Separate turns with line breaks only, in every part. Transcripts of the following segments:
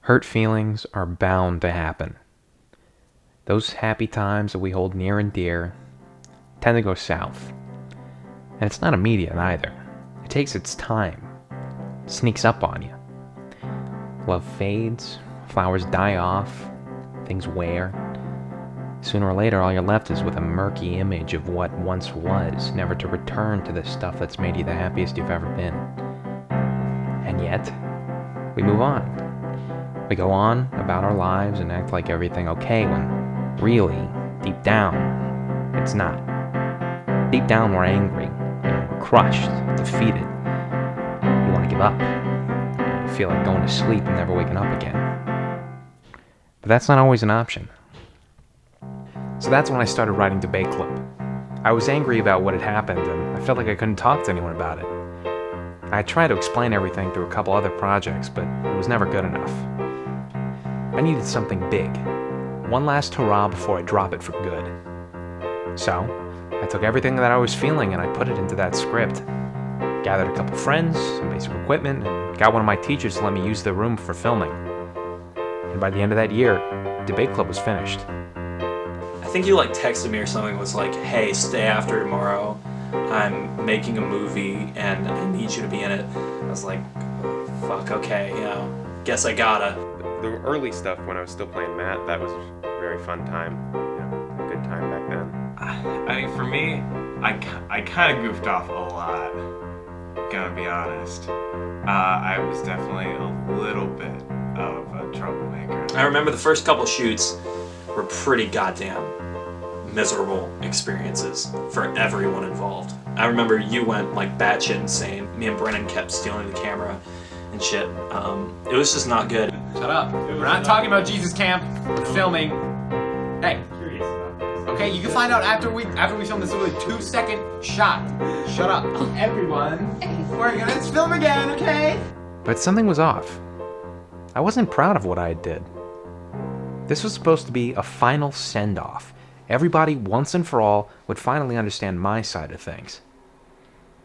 Hurt feelings are bound to happen. Those happy times that we hold near and dear tend to go south. And it's not immediate either. It takes its time. It sneaks up on you. Love fades, flowers die off, things wear. Sooner or later, all you're left is with a murky image of what once was, never to return to the stuff that's made you the happiest you've ever been. And yet, we move on. We go on about our lives and act like everything okay when really, deep down, it's not. Deep down, we're angry, we're crushed, defeated. You want to give up. You feel like going to sleep and never waking up again. But that's not always an option. So that's when I started writing Debate Club. I was angry about what had happened, and I felt like I couldn't talk to anyone about it. I tried to explain everything through a couple other projects, but it was never good enough. I needed something big. One last hurrah before I drop it for good. So, I took everything that I was feeling and I put it into that script. Gathered a couple friends, some basic equipment, and got one of my teachers to let me use their room for filming. And by the end of that year, Debate Club was finished.
I think you texted me or something, was like, hey, stay after tomorrow. I'm making a movie and I need you to be in it. I was like, fuck, okay, guess I gotta.
The early stuff when I was still playing Matt, that was a very fun time. A good time back then.
I mean, for me, I kind of goofed off a lot, gonna be honest. I was definitely a little bit of a troublemaker.
I remember the first couple shoots were pretty goddamn miserable experiences for everyone involved. I remember you went batshit insane. Me and Brennan kept stealing the camera and shit. It was just not good.
Shut up. We're not talking about Jesus Camp. We're filming. Hey. Okay, you can find out after we film this little 2-second shot. Shut up. Everyone. We're gonna film again, okay?
But something was off. I wasn't proud of what I did. This was supposed to be a final send-off. Everybody, once and for all, would finally understand my side of things.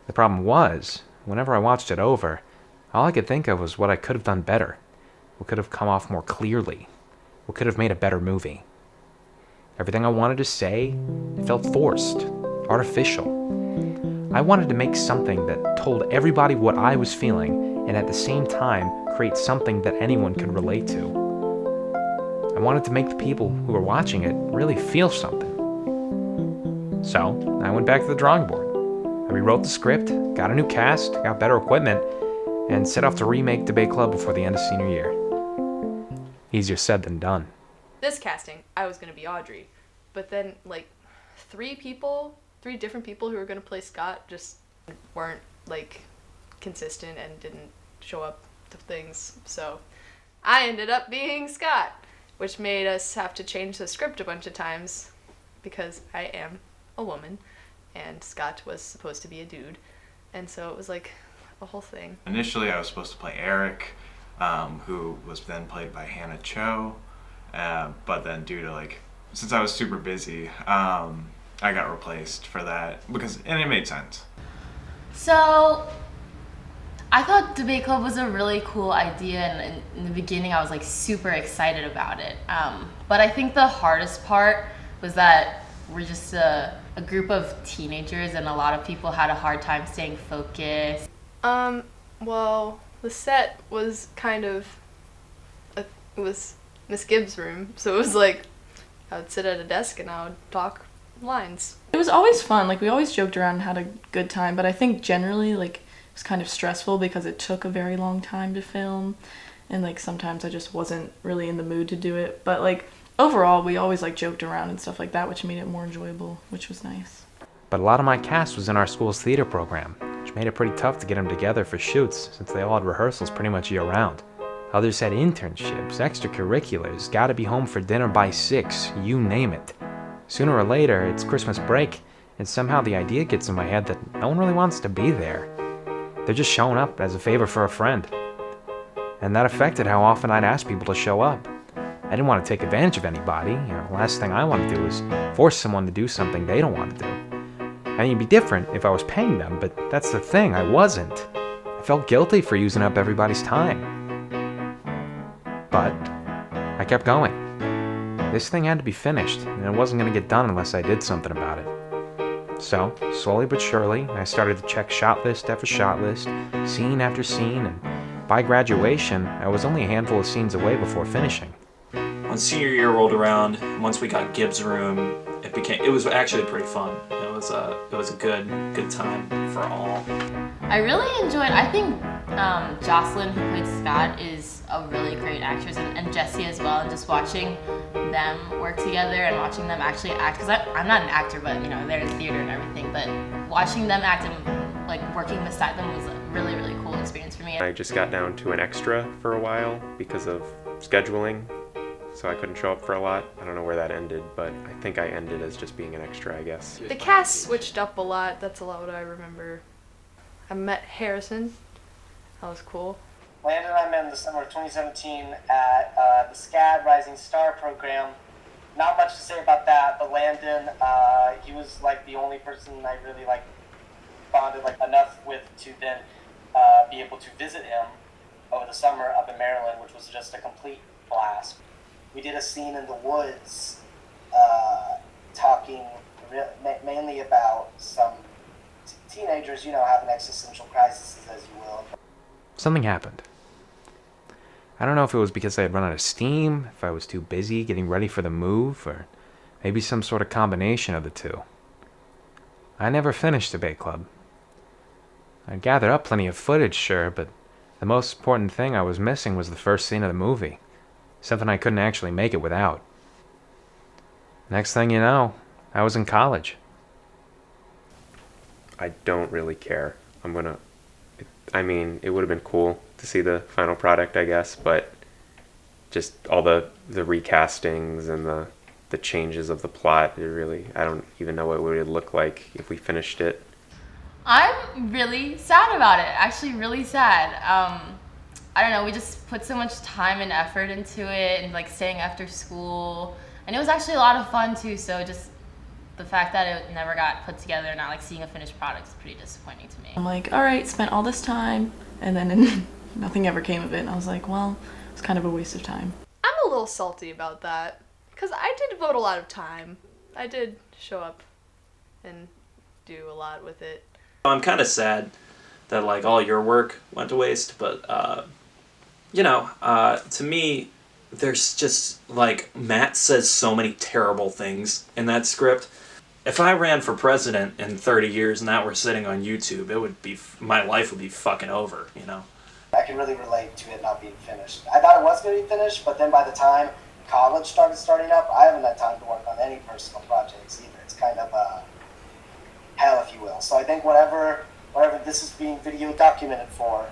The problem was, whenever I watched it over, all I could think of was what I could have done better. What could have come off more clearly. What could have made a better movie. Everything I wanted to say felt forced, artificial. I wanted to make something that told everybody what I was feeling and at the same time create something that anyone could relate to. I wanted to make the people who were watching it really feel something. So, I went back to the drawing board. I rewrote the script, got a new cast, got better equipment, and set off to remake Debate Club before the end of senior year. Easier said than done.
This casting, I was going to be Audrey. But then, three different people who were going to play Scott just weren't, consistent and didn't show up to things. So I ended up being Scott, which made us have to change the script a bunch of times because I am a woman and Scott was supposed to be a dude. And so it was a whole thing.
Initially, I was supposed to play Eric, who was then played by Hannah Cho. But then due to since I was super busy, I got replaced for that and it made sense.
So I thought Debate Club was a really cool idea, and in the beginning I was super excited about it. But I think the hardest part was that we're just a group of teenagers and a lot of people had a hard time staying focused.
Well, the set was it was Miss Gibbs' room, so it was I would sit at a desk and I would talk lines.
It was always fun. We always joked around and had a good time, but I think generally it was kind of stressful because it took a very long time to film, and sometimes I just wasn't really in the mood to do it. But overall, we always joked around and stuff like that, which made it more enjoyable, which was nice.
But a lot of my cast was in our school's theater program, which made it pretty tough to get them together for shoots since they all had rehearsals pretty much year-round. Others had internships, extracurriculars, gotta be home for dinner by 6, you name it. Sooner or later, it's Christmas break, and somehow the idea gets in my head that no one really wants to be there. They're just showing up as a favor for a friend. And that affected how often I'd ask people to show up. I didn't want to take advantage of anybody. The last thing I want to do is force someone to do something they don't want to do. I mean, it'd be different if I was paying them, but that's the thing, I wasn't. I felt guilty for using up everybody's time. But I kept going. This thing had to be finished, and it wasn't going to get done unless I did something about it. So, slowly but surely, I started to check shot list after shot list, scene after scene, and by graduation, I was only a handful of scenes away before finishing.
When senior year rolled around, once we got Gibbs' room, it was actually pretty fun. It was a good time for all.
I really enjoyed. I think Jocelyn, who played Scott, is a really great actress, and Jessie as well. And just watching them work together and watching them actually act, because I'm not an actor, but you know they're in theater and everything. But watching them act and like working beside them was a really cool experience for me.
I just got down to an extra for a while because of scheduling, so I couldn't show up for a lot. I don't know where that ended, but I think I ended as just being an extra, I guess.
The cast switched up a lot. That's a lot what I remember. I met Harrison. That was cool.
Landon and I met in the summer of 2017 at the SCAD Rising Star program. Not much to say about that, but Landon, he was like the only person I really like bonded like enough with to then be able to visit him over the summer up in Maryland, which was just a complete blast. We did a scene in the woods talking mainly about some teenagers, you know, having existential crises, as you will.
Something happened. I don't know if it was because I had run out of steam, if I was too busy getting ready for the move, or maybe some sort of combination of the two. I never finished Debate Club. I gathered up plenty of footage, sure, but the most important thing I was missing was the first scene of the movie. Something I couldn't actually make it without. Next thing you know, I was in college.
I don't really care. It would have been cool to see the final product, I guess, but just all the recastings and the changes of the plot, I don't even know what it would look like if we finished it.
I'm really sad about it. Actually, really sad. I don't know. We just put so much time and effort into it, and like staying after school, and it was actually a lot of fun too. So just the fact that it never got put together and not like seeing a finished product is pretty disappointing to me.
I'm like, all right, spent all this time, and then nothing ever came of it. And I was like, well, it's kind of a waste of time.
I'm a little salty about that because I did devote a lot of time. I did show up and do a lot with it.
I'm kind of sad that like all your work went to waste, but to me, there's just like Matt says so many terrible things in that script. If I ran for president in 30 years and that were sitting on YouTube, my life would be fucking over, you know?
I can really relate to it not being finished. I thought it was going to be finished, but then by the time college starting up, I haven't had time to work on any personal projects either. It's kind of hell, if you will. So I think whatever this is being video documented for,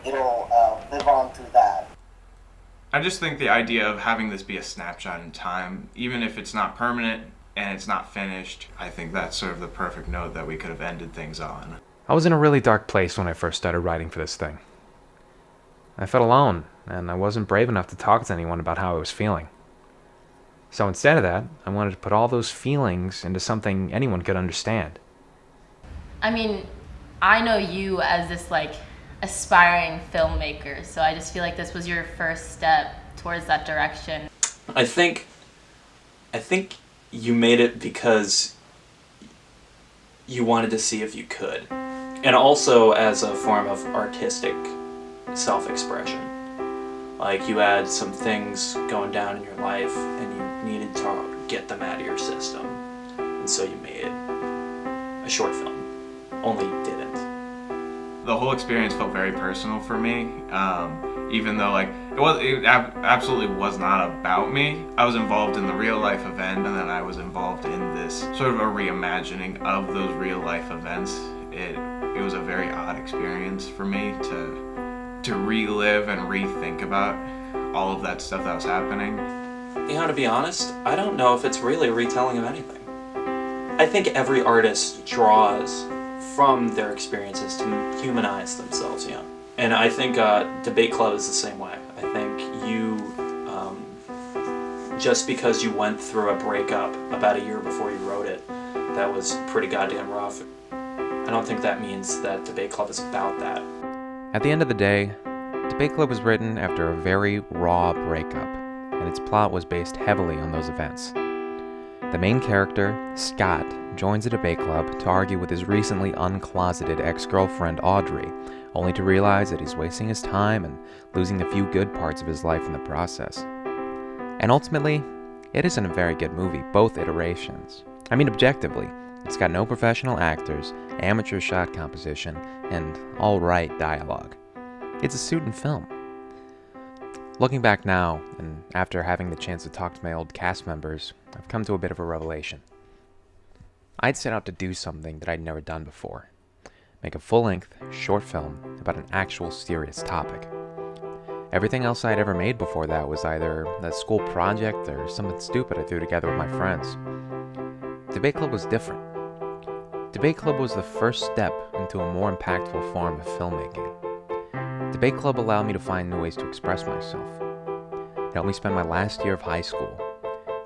it'll live on through that.
I just think the idea of having this be a snapshot in time, even if it's not permanent and it's not finished, I think that's sort of the perfect note that we could have ended things on.
I was in a really dark place when I first started writing for this thing. I felt alone, and I wasn't brave enough to talk to anyone about how I was feeling. So instead of that, I wanted to put all those feelings into something anyone could understand.
I mean, I know you as this like aspiring filmmaker, so I just feel like this was your first step towards that direction.
I think you made it because you wanted to see if you could, and also as a form of artistic self-expression. Like you had some things going down in your life and you needed to get them out of your system, and so you made a short film, only you didn't.
The whole experience felt very personal for me, even though like it absolutely was not about me. I was involved in the real life event, and then I was involved in this sort of a reimagining of those real life events. It was a very odd experience for me to relive and rethink about all of that stuff that was happening.
You know, to be honest, I don't know if it's really a retelling of anything. I think every artist draws from their experiences to humanize themselves, you know. And I think Debate Club is the same way. I think you, just because you went through a breakup about a year before you wrote it, that was pretty goddamn rough. I don't think that means that Debate Club is about that.
At the end of the day, Debate Club was written after a very raw breakup, and its plot was based heavily on those events. The main character, Scott, joins a debate club to argue with his recently uncloseted ex-girlfriend Audrey, only to realize that he's wasting his time and losing the few good parts of his life in the process. And ultimately, it isn't a very good movie, both iterations. I mean, objectively, it's got no professional actors, amateur shot composition, and alright dialogue. It's a student film. Looking back now, and after having the chance to talk to my old cast members, I've come to a bit of a revelation. I'd set out to do something that I'd never done before. Make a full-length, short film about an actual serious topic. Everything else I'd ever made before that was either a school project or something stupid I threw together with my friends. Debate Club was different. Debate Club was the first step into a more impactful form of filmmaking. Debate Club allowed me to find new ways to express myself. It helped me spend my last year of high school,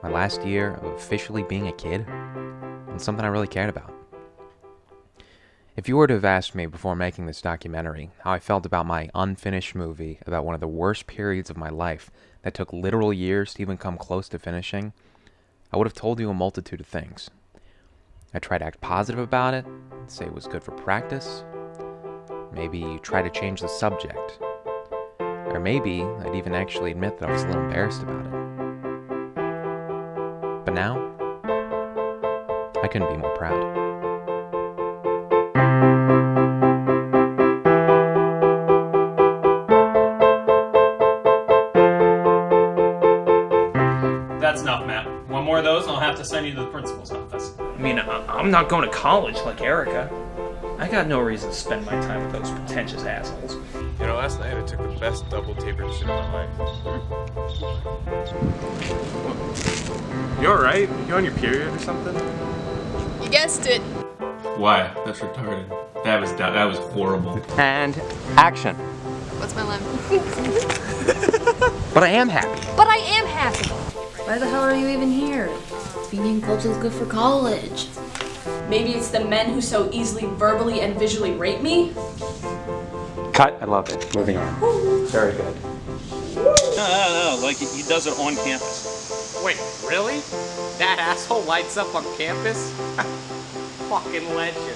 my last year of officially being a kid, on something I really cared about. If you were to have asked me before making this documentary how I felt about my unfinished movie about one of the worst periods of my life that took literal years to even come close to finishing, I would have told you a multitude of things. I tried to act positive about it, say it was good for practice, maybe try to change the subject, or maybe I'd even actually admit that I was a little embarrassed about it. But now, I couldn't be more proud.
That's enough, Matt. One more of those and I'll have to send you to the principal's office. I mean, I'm not going to college like Erica. I got no reason to spend my time with those pretentious assholes.
You know, last night I took the best double tapered shit of my life. You alright? You on your period or something?
You guessed it.
Why? That's retarded. That was horrible.
And action.
What's my line?
But I am happy.
But I am happy. Why the hell are you even here? Being in clubs is good for college.
Maybe it's the men who so easily verbally and visually rape me?
Cut. I love it. Moving on. Very good.
No, like he does it on campus.
Wait, really? That asshole lights up on campus? Fucking legend.